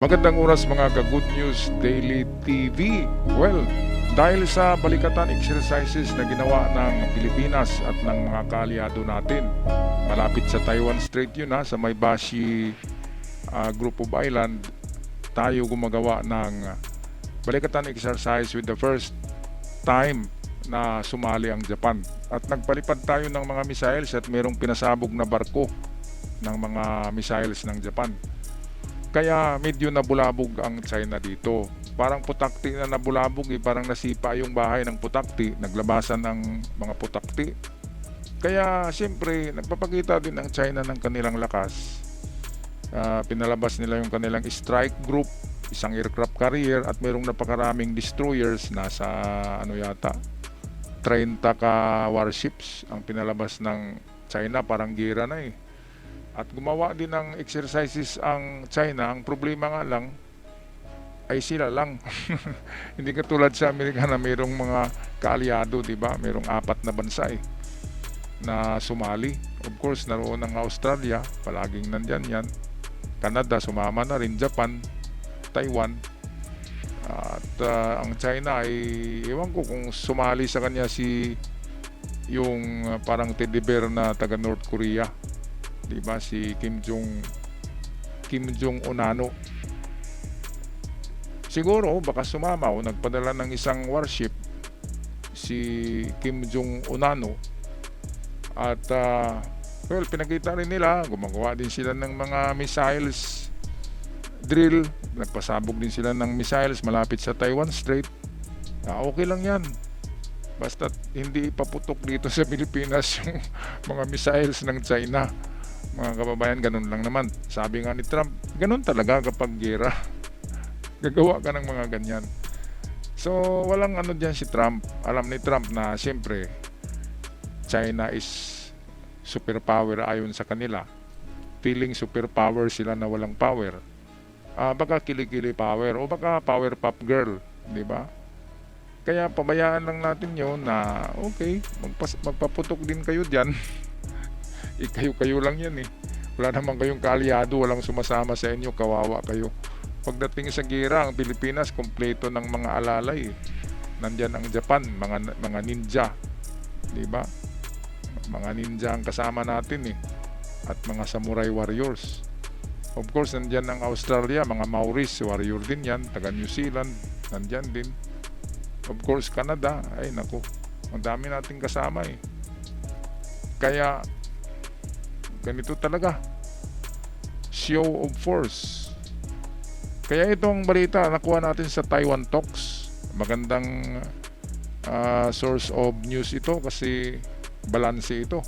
Magandang oras mga ka-Good News Daily TV. Well, dahil sa balikatan exercises na ginawa ng Pilipinas at ng mga kaaliado natin, malapit sa Taiwan Strait yun sa may Bashi Group of Island, tayo gumagawa ng balikatan exercise with the first time na sumali ang Japan. At nagpalipad tayo ng mga missiles at mayroong pinasabog na barko ng mga missiles ng Japan. Kaya medyo nabulabog ang China dito. Parang putakti na nabulabog parang nasipa yung bahay ng putakti, naglabasan ng mga putakti. Kaya siyempre nagpapakita din ang China ng kanilang lakas. Pinalabas nila yung kanilang strike group, isang aircraft carrier at mayroong napakaraming destroyers, nasa 30 ka warships ang pinalabas ng China, parang gira na At gumawa din ng exercises ang China. Ang problema nga lang ay sila lang. Hindi katulad sa Amerika na mayroong mga kaalyado, di ba? Mayroong 4 na bansa na sumali. Of course, naroon ang Australia, palaging nandyan yan. Canada, sumama na rin. Japan, Taiwan. At ang China ay, ewan ko kung sumali sa kanya yung parang teddy bear na taga North Korea. Diba, si Kim Jong Unano. Siguro baka sumama o nagpadala ng isang warship si Kim Jong Unano. At well, pinakita rin nila, gumagawa din sila ng mga missiles drill, nagpasabog din sila ng missiles malapit sa Taiwan Strait. Okay lang yan, basta hindi ipaputok dito sa Pilipinas yung mga missiles ng China. Mga kababayan, ganun lang naman. Sabi nga ni Trump, ganun talaga kapag gera. Gagawa ka ng mga ganyan. So, walang dyan si Trump. Alam ni Trump na siyempre, China is superpower ayon sa kanila. Feeling superpower sila na walang power. Baka kilikili power o baka power pop girl, di ba? Kaya pabayaan lang natin yun na okay, magpaputok din kayo dyan. Kayo lang yan Wala naman kayong kaalyado, walang sumasama sa inyo, kawawa kayo. Pagdating sa gira, ang Pilipinas kompleto ng mga alalay Nandyan ang Japan, mga ninja, di ba? Mga ninja ang kasama natin at mga samurai warriors. Of course, nandyan ang Australia, mga Maoris, warrior din yan. Taga New Zealand, nandyan din. Of course, Canada, ay naku, ang dami nating kasama Kaya ganito talaga, show of force. Kaya itong balita nakuha natin sa Taiwan Talks. Magandang source of news ito kasi balanse ito.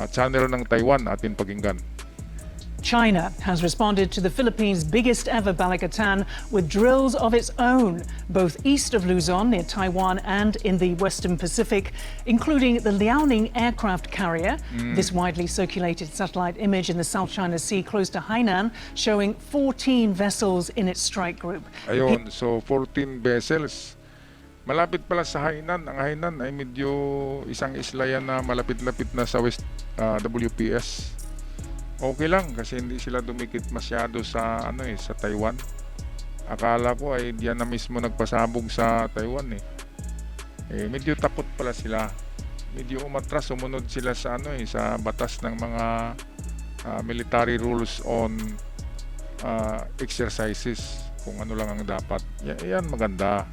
Channel ng Taiwan atin pakinggan. China has responded to the Philippines' biggest ever Balikatan with drills of its own, both east of Luzon near Taiwan and in the Western Pacific, including the Liaoning aircraft carrier. This widely circulated satellite image in the South China Sea close to Hainan showing 14 vessels in its strike group. Ayun, so 14 vessels. Malapit pala sa Hainan. Ang Hainan ay medyo isang isla yan na malapit-lapit na sa West WPS. Okay lang kasi hindi sila dumikit masyado sa sa Taiwan. Akala ko ay diyan na mismo nagpasabog sa Taiwan medyo takot pala sila. Medyo umatras, sumunod sila sa sa batas ng mga military rules on exercises, kung ano lang ang dapat. Yan maganda.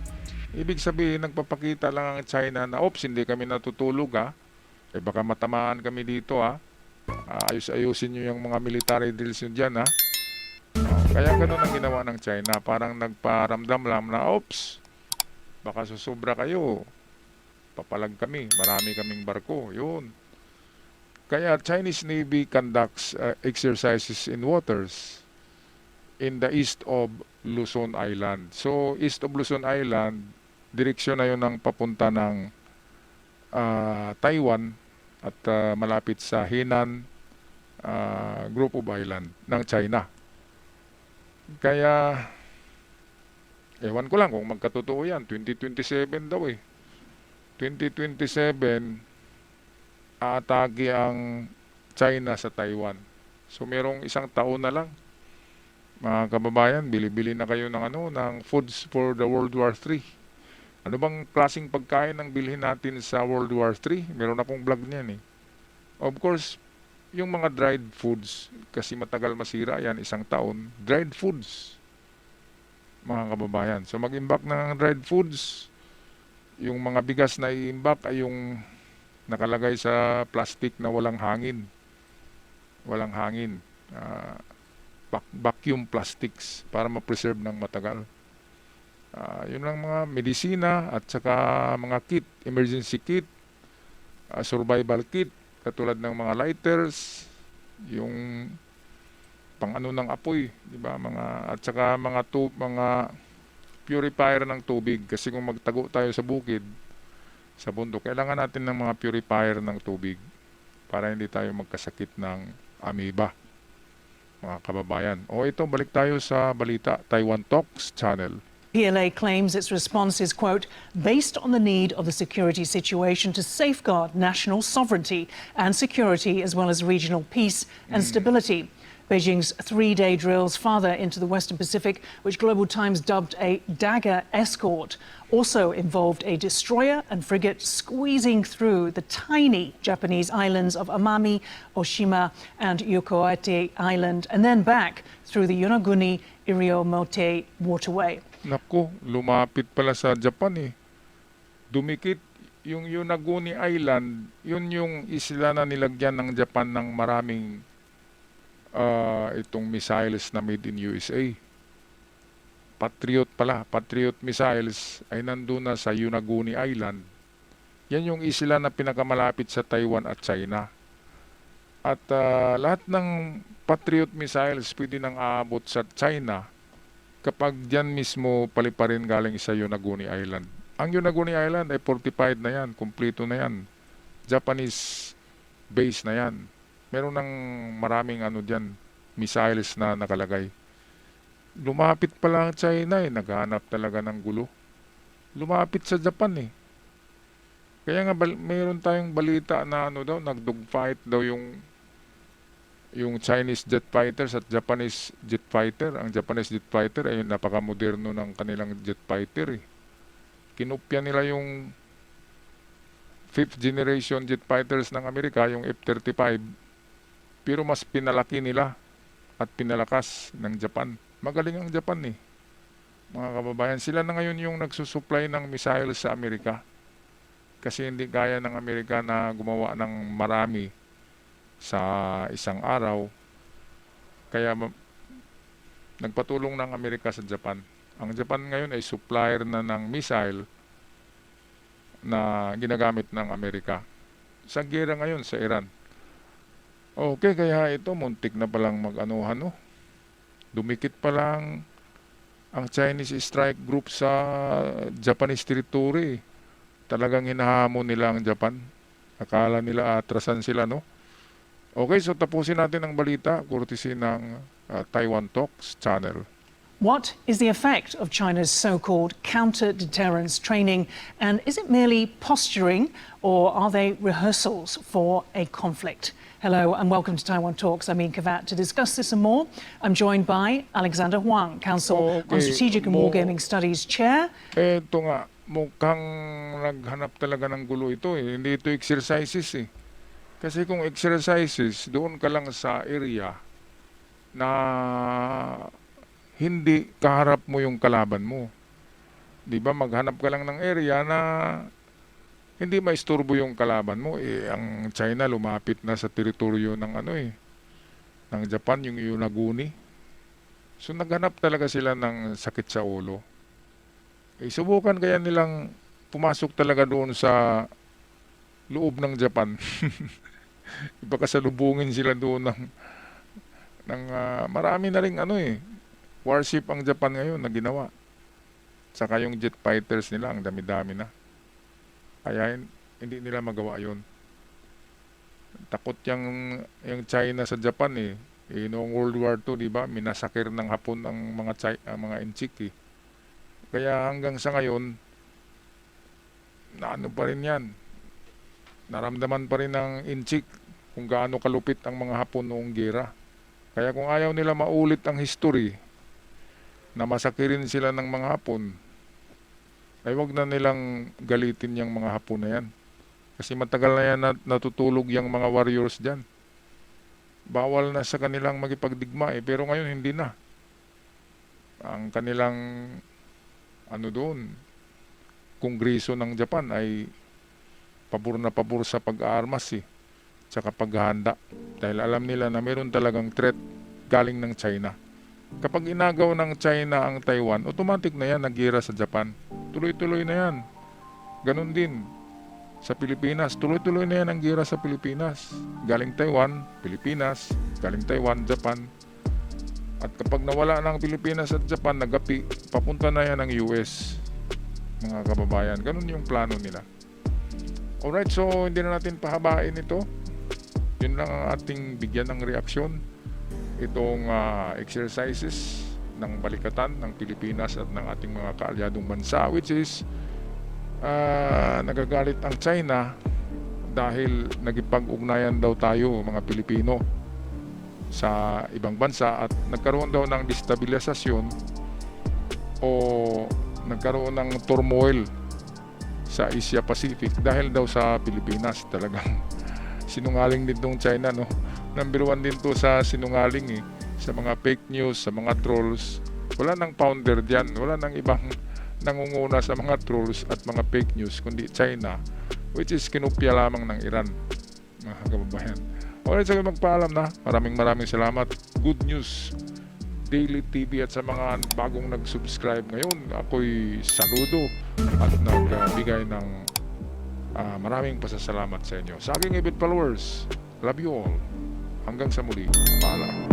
Ibig sabihin, nagpapakita lang ang China na ops, hindi kami natutulog baka matamaan kami dito ayus-ayusin nyo yung mga military drills nyo dyan Kaya ganun ang ginawa ng China. Parang nagparamdam lang na ops, baka susubra kayo, papalag kami, marami kaming barko. Yun. Kaya Chinese Navy conducts exercises in waters in the east of Luzon Island. So east of Luzon Island, direksyon na yun ng papunta ng Taiwan at malapit sa Hainan Group of Island ng China. Kaya ewan ko lang kung magkatotoo yan. 2027 daw 2027 aatake ang China sa Taiwan. So merong isang taon na lang Mga kababayan, bili-bili na kayo ng ng foods for the World War III. Ano bang klaseng pagkain ang bilhin natin sa World War III? Meron akong vlog niyan eh. Of course, yung mga dried foods, kasi matagal masira yan, 1 taon, dried foods, mga kababayan. So mag-imbak ng dried foods, yung mga bigas na i-imbak ay yung nakalagay sa plastic na walang hangin. Walang hangin. Vacuum plastics para ma-preserve ng matagal. Yun lang mga medisina at saka mga kit, emergency kit, survival kit, katulad ng mga lighters, yung pang-ano ng apoy, di ba? At saka mga purifier ng tubig kasi kung magtago tayo sa bukid, sa bundok, kailangan natin ng mga purifier ng tubig para hindi tayo magkasakit ng amoeba, mga kababayan. O ito, balik tayo sa balita, Taiwan Talks Channel. PLA claims its response is, quote, based on the need of the security situation to safeguard national sovereignty and security as well as regional peace and stability. Beijing's 3-day drills farther into the Western Pacific, which Global Times dubbed a dagger escort, also involved a destroyer and frigate squeezing through the tiny Japanese islands of Amami, Oshima and Yokohama Island, and then back through the Yonaguni-Iriomote waterway. Naku, lumapit pala sa Japan eh. Dumikit yung Yonaguni Island, yun yung isla na nilagyan ng Japan ng maraming itong missiles na made in USA. Patriot pala, Patriot missiles ay nandun na sa Yonaguni Island. Yan yung isla na pinakamalapit sa Taiwan at China. At lahat ng Patriot missiles pwede nang aabot sa China kapag diyan mismo paliparin galing sa Yonaguni Island. Ang Yonaguni Island ay fortified na yan, kumpleto na yan. Japanese base na yan. Meron ng maraming diyan, missiles na nakalagay. Lumapit pa lang China eh, naghahanap talaga ng gulo. Lumapit sa Japan eh. Kaya nga mayroon tayong balita na nagdogfight daw yung Chinese jet fighters at Japanese jet fighter. Ang Japanese jet fighter ay napakamoderno ng kanilang jet fighter eh. Kinopya nila yung 5th generation jet fighters ng Amerika, yung F-35, pero mas pinalaki nila at pinalakas ng Japan. Magaling ang Japan eh. Mga kababayan, sila na ngayon yung nagsusupply ng missiles sa Amerika. Kasi hindi kaya ng Amerika na gumawa ng marami sa isang araw. Kaya nagpatulong ng Amerika sa Japan. Ang Japan ngayon ay supplier na ng missile na ginagamit ng Amerika sa gera ngayon sa Iran. Okay, kaya ito muntik na palang mag-anuhan. Dumikit pa lang ang Chinese strike group sa Japanese territory. Talagang hinahamon nila ang Japan. Akala nila atrasan sila, no? Okay, so tapusin natin ang balita courtesy ng Taiwan Talks Channel. What is the effect of China's so-called counter-deterrence training, and is it merely posturing, or are they rehearsals for a conflict? Hello and welcome to Taiwan Talks. I'm Ian Kavat. To discuss this and more, I'm joined by Alexander Huang, Council on Strategic and Wargaming Studies Chair. Ito nga, mukhang naghanap talaga ng gulo ito eh. Hindi ito exercises eh. Kasi kung exercises, doon ka lang sa area na hindi kaharap mo yung kalaban mo. Di ba? Maghanap ka lang ng area na hindi maisturbo yung kalaban mo. Ang China lumapit na sa teritoryo ng ng Japan, yung Yonaguni. So naghanap talaga sila ng sakit sa ulo. Subukan kaya nilang pumasok talaga doon sa loob ng Japan. Baka salubungin sila doon ng marami na ring warship ang Japan ngayon na ginawa. Saka yung jet fighters nila, ang dami-dami na. Kaya hindi nila magawa yun. Takot yung China sa Japan eh. Noong World War II, di ba, minasakir ng Hapon ang mga Inchik eh. Kaya hanggang sa ngayon, naano pa rin yan. Naramdaman pa rin ng Inchik kung gaano kalupit ang mga Hapon noong gera. Kaya kung ayaw nila maulit ang history, na masakirin sila ng mga Hapon, ay wag na nilang galitin yung mga Hapon na yan. Kasi matagal na yan natutulog yung mga warriors dyan. Bawal na sa kanilang magipagdigma pero ngayon hindi na. Ang kanilang Kongreso ng Japan ay pabor na pabor sa pag-aarmas tsaka paghahanda. Dahil alam nila na meron talagang threat galing ng China. Kapag inagaw ng China ang Taiwan, automatic na yan nagira sa Japan. Tuloy-tuloy na yan. Ganon din sa Pilipinas. Tuloy-tuloy na yan ang gira sa Pilipinas. Galing Taiwan, Pilipinas. Galing Taiwan, Japan. At kapag nawala ng Pilipinas at Japan, nagapi, papunta na yan ng US. Mga kababayan, ganon yung plano nila. Alright, so hindi na natin pahabain ito. Yun lang ang ating bigyan ng reaksyon. Itong exercises ng balikatan ng Pilipinas at ng ating mga kaalyadong bansa, which is nagagalit ang China dahil nagipag-ugnayan daw tayo mga Pilipino sa ibang bansa at nagkaroon daw ng destabilisasyon o nagkaroon ng turmoil sa Asia Pacific dahil daw sa Pilipinas. Talagang sinungaling din tong China, no? Number 1 din to sa sinungaling sa mga fake news, sa mga trolls. Wala nang founder diyan, wala nang ibang nangunguna sa mga trolls at mga fake news kundi China, which is kinopya lamang ng Iran, mga kababayan. Alright, so magpaalam na. Maraming salamat. Good News Daily TV at sa mga bagong nag-subscribe ngayon, ako'y saludo at nagbigay ng maraming pasasalamat sa inyo. Sa aking ibit followers, love you all. Hanggang sa muli. Paalam.